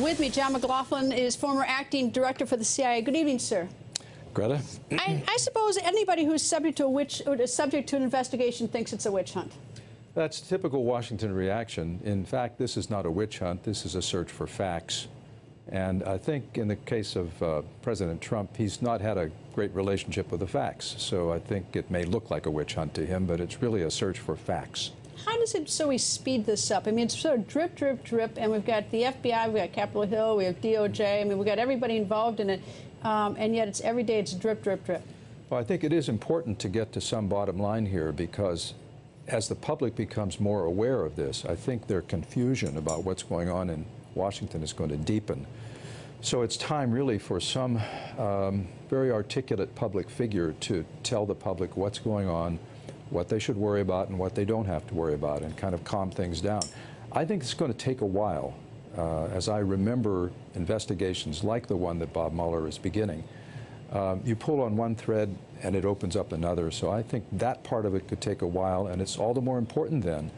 With me, John McLaughlin is former acting director for the CIA. Good evening, sir. Greta? I suppose anybody who's subject to an investigation thinks it's a witch hunt. That's typical Washington reaction. In fact, this is not a witch hunt. This is a search for facts. And I think in the case of President Trump, he's not had a great relationship with the facts. So I think it may look like a witch hunt to him, but it's really a search for facts. How does it so we speed this up? I mean, it's sort of drip, drip, drip, and we've got the FBI, we've got Capitol Hill, we have DOJ. I mean, we've got everybody involved in it, and yet it's every day it's drip, drip, drip. Well, I think it is important to get to some bottom line here, because as the public becomes more aware of this, I think their confusion about what's going on in Washington is going to deepen. So it's time really for some very articulate public figure to tell the public what's going on, what they should worry about and what they don't have to worry about, and kind of calm things down. I think it's going to take a while. As I remember investigations like the one that Bob Mueller is beginning, you pull on one thread and it opens up another. So I think that part of it could take a while, and it's all the more important then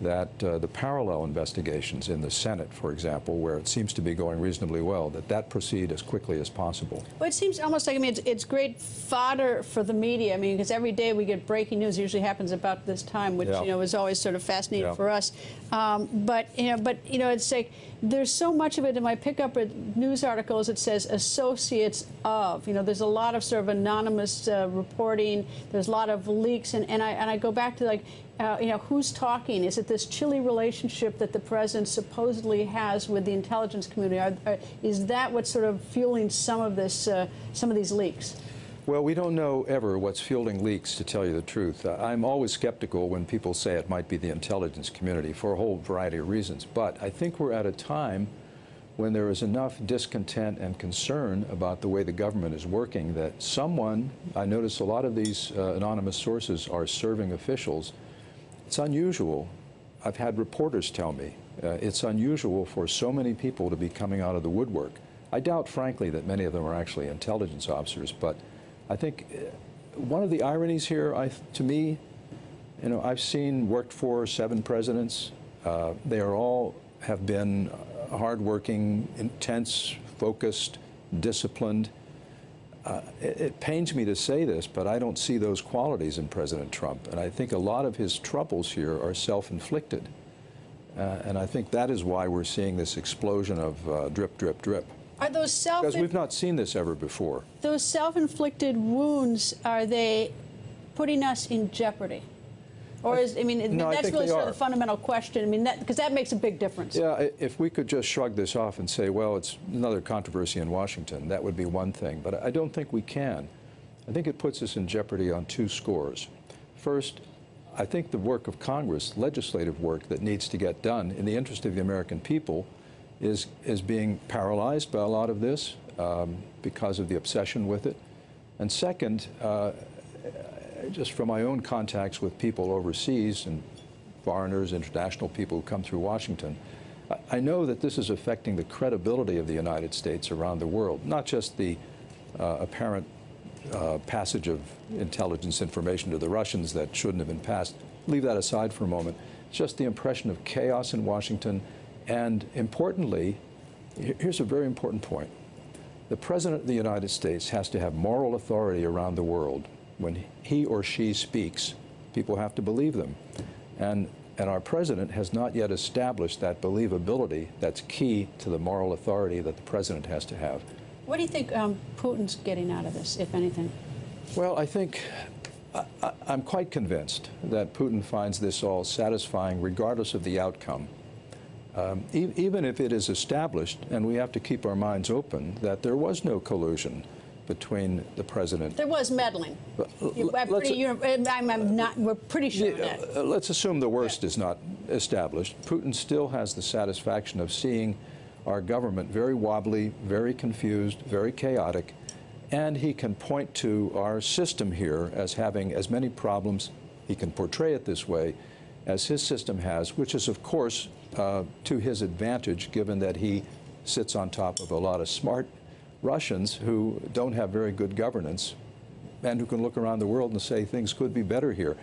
that the parallel investigations in the Senate, for example, where it seems to be going reasonably well, that proceed as quickly as possible. Well, it seems almost like, I mean, it's great fodder for the media. I mean, because every day we get breaking news. It usually happens about this time, which, you know, is always sort of fascinating for us. But it's like there's so much of it. And I pick up news articles that says associates of. You know, there's a lot of sort of anonymous reporting. There's a lot of leaks, and I go back to, like, you know, who's talking? Is it this chilly relationship that the president supposedly has with the intelligence community? Is that what's sort of fueling some of this, some of these leaks? Well, we don't know ever what's fueling leaks, to tell you the truth. I'm always skeptical when people say it might be the intelligence community for a whole variety of reasons. But I think we're at a time when there is enough discontent and concern about the way the government is working that someone, I notice a lot of these anonymous sources are serving officials. It's unusual. I've had reporters tell me it's unusual for so many people to be coming out of the woodwork. I doubt, frankly, that many of them are actually intelligence officers, but I think one of the ironies here, to me, you know, I've worked for 7 presidents. They all have been hardworking, intense, focused, disciplined. It pains me to say this, but I don't see those qualities in President Trump. And I think a lot of his troubles here are self-inflicted. And I think that is why we're seeing this explosion of drip, drip, drip. Are those because we've not seen this ever before. Those self-inflicted wounds, are they putting us in jeopardy? Or is, I mean, no, that's really sort of the fundamental question. I mean, because that makes a big difference. Yeah, if we could just shrug this off and say, well, it's another controversy in Washington, that would be one thing. But I don't think we can. I think it puts us in jeopardy on 2 scores. First, I think the work of Congress, legislative work that needs to get done in the interest of the American people, is being paralyzed by a lot of this because of the obsession with it. And second, just from my own contacts with people overseas and foreigners, international people who come through Washington, I know that this is affecting the credibility of the United States around the world, not just the apparent passage of intelligence information to the Russians that shouldn't have been passed. Leave that aside for a moment. It's just the impression of chaos in Washington. And importantly, here's a very important point. The President of the United States has to have moral authority around the world. When he or she speaks, people have to believe them. And our President has not yet established that believability that's key to the moral authority that the President has to have. What do you think Putin's getting out of this, if anything? Well, I think I'm quite convinced that Putin finds this all satisfying regardless of the outcome. Even if it is established, and we have to keep our minds open, that there was no collusion between the president. There was meddling. We're pretty sure of that. Let's assume the worst is not established. Putin still has the satisfaction of seeing our government very wobbly, very confused, very chaotic, and he can point to our system here as having as many problems, he can portray it this way, as his system has, which is, of course, to his advantage, given that he sits on top of a lot of smart Russians who don't have very good governance and who can look around the world and say things could be better here.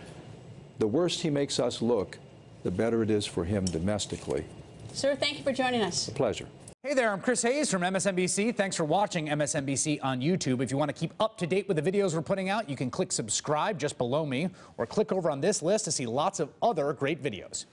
The worse he makes us look, the better it is for him domestically. Sir, thank you for joining us. A pleasure. Hey there, I'm Chris Hayes from MSNBC. Thanks for watching MSNBC on YouTube. If you want to keep up to date with the videos we're putting out, you can click subscribe just below me or click over on this list to see lots of other great videos.